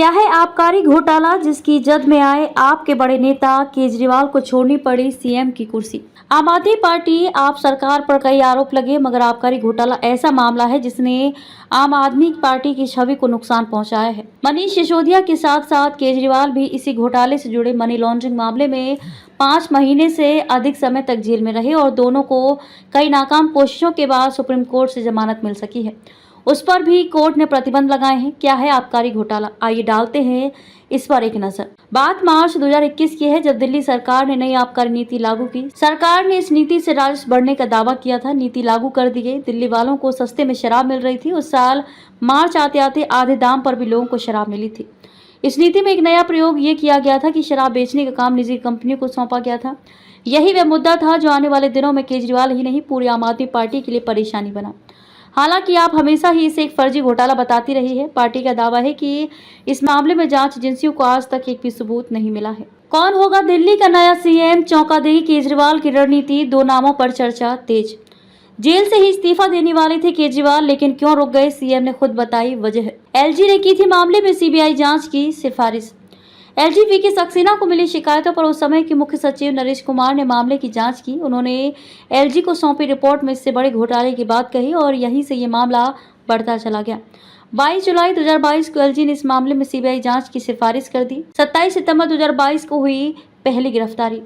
क्या है आबकारी घोटाला जिसकी जद में आए आपके बड़े नेता केजरीवाल को छोड़नी पड़ी सीएम की कुर्सी। आम आदमी पार्टी आप सरकार पर कई आरोप लगे, मगर आबकारी घोटाला ऐसा मामला है जिसने आम आदमी पार्टी की छवि को नुकसान पहुंचाया है। मनीष सिसोदिया के साथ साथ केजरीवाल भी इसी घोटाले से जुड़े मनी लॉन्ड्रिंग मामले में 5 महीने से अधिक समय तक जेल में रहे और दोनों को कई नाकाम कोशिशों के बाद सुप्रीम कोर्ट से जमानत मिल सकी है। उस पर भी कोर्ट ने प्रतिबंध लगाए हैं। क्या है आबकारी घोटाला, आइए डालते हैं इस पर एक नजर। बात मार्च 2021 की है, जब दिल्ली सरकार ने नई आबकारी नीति लागू की। सरकार ने इस नीति से राजस्व बढ़ने का दावा किया था। नीति लागू कर दी गई। दिल्ली वालों को सस्ते में शराब मिल रही थी। उस साल मार्च आते आते आधे दाम पर भी लोगों को शराब मिली थी। इस नीति में एक नया प्रयोग ये किया गया था कि शराब बेचने का काम निजी कंपनियों को सौंपा गया था। यही वह मुद्दा था जो आने वाले दिनों में केजरीवाल ही नहीं, पूरी आम आदमी पार्टी के लिए परेशानी बना। हालांकि आप हमेशा ही इसे एक फर्जी घोटाला बताती रही है। पार्टी का दावा है कि इस मामले में जांच एजेंसियों को आज तक एक भी सबूत नहीं मिला है। कौन होगा दिल्ली का नया सीएम, चौंका देगी केजरीवाल की रणनीति। 2 नामों पर चर्चा तेज। जेल से ही इस्तीफा देने वाले थे केजरीवाल, लेकिन क्यों रुक गए, सीएम ने खुद बताई वजह। एलजी ने की थी मामले में सीबीआई जांच की सिफारिश। एलजी के सक्सेना को मिली शिकायतों पर उस समय के मुख्य सचिव नरेश कुमार ने मामले की जांच की। उन्होंने एलजी को सौंपी रिपोर्ट में इससे बड़े घोटाले की बात कही और यहीं से ये मामला बढ़ता चला गया। 22 जुलाई 2022 को एलजी ने इस मामले में सीबीआई जांच की सिफारिश कर दी। 27 सितंबर 2022 को हुई पहली गिरफ्तारी।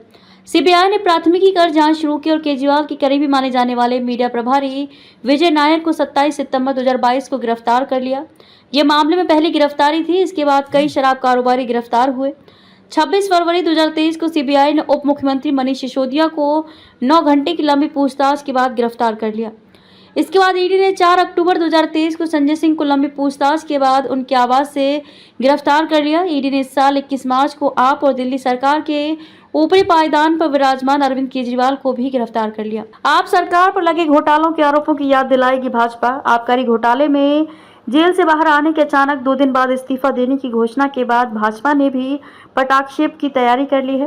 सीबीआई ने प्राथमिकी कर जांच शुरू की और केजरीवाल के करीबी माने जाने वाले मीडिया प्रभारी विजय नायर को 27 सितंबर 2022 को गिरफ्तार कर लिया। ये मामले में पहली गिरफ्तारी थी। इसके बाद कई शराब कारोबारी गिरफ्तार हुए। 26 फरवरी 2023 को सीबीआई ने उप मुख्यमंत्री मनीष सिसोदिया को 9 घंटे की लंबी पूछताछ के बाद गिरफ्तार कर लिया। इसके बाद ईडी ने 4 अक्टूबर 2023 को संजय सिंह को लंबी पूछताछ के बाद उनके आवास से गिरफ्तार कर लिया। ईडी ने इस साल 21 मार्च को आप और दिल्ली सरकार के ऊपरी पायदान पर विराजमान अरविंद केजरीवाल को भी गिरफ्तार कर लिया। आप सरकार पर लगे घोटालों के आरोपों की याद दिलाएगी भाजपा। आबकारी घोटाले में जेल से बाहर आने के अचानक 2 दिन बाद इस्तीफा देने की घोषणा के बाद भाजपा ने भी पटाक्षेप की तैयारी कर ली है।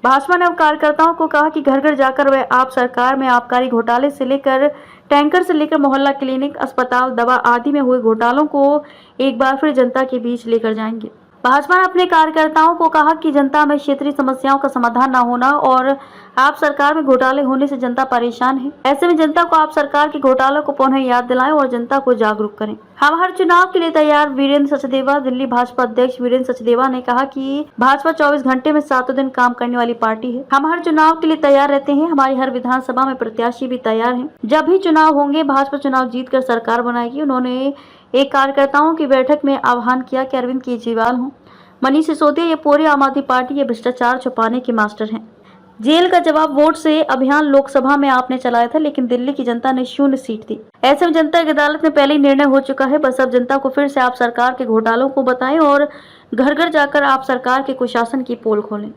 भाजपा ने अब कार्यकर्ताओं को कहा कि घर घर जाकर वह आप सरकार में आबकारी घोटाले से लेकर टैंकर से लेकर मोहल्ला क्लिनिक, अस्पताल, दवा आदि में हुए घोटालों को एक बार फिर जनता के बीच लेकर जाएंगे। भाजपा ने अपने कार्यकर्ताओं को कहा कि जनता में क्षेत्रीय समस्याओं का समाधान न होना और आप सरकार में घोटाले होने से जनता परेशान है। ऐसे में जनता को आप सरकार के घोटालों को पुनः याद दिलाएं और जनता को जागरूक करें। हम हर चुनाव के लिए तैयार, वीरेंद्र सचदेवा। दिल्ली भाजपा अध्यक्ष वीरेंद्र सचदेवा ने कहा कि भाजपा 24 घंटे में 7 दिन काम करने वाली पार्टी है। हम हर चुनाव के लिए तैयार रहते हैं। हमारी हर विधानसभा में प्रत्याशी भी तैयार है। जब भी चुनाव होंगे भाजपा चुनाव जीतकर सरकार बनाएगी। उन्होंने एक कार्यकर्ताओं की बैठक में आह्वान किया कि अरविंद केजरीवाल हों, मनीष सिसोदिया, ये पूरी आम आदमी पार्टी ये भ्रष्टाचार छुपाने के मास्टर हैं। जेल का जवाब वोट से अभियान लोकसभा में आपने चलाया था, लेकिन दिल्ली की जनता ने 0 सीट दी। ऐसे में जनता की अदालत में पहले ही निर्णय हो चुका है। बस अब जनता को फिर से आप सरकार के घोटालों को बताएं और घर घर जाकर आप सरकार के कुशासन की पोल खोलें।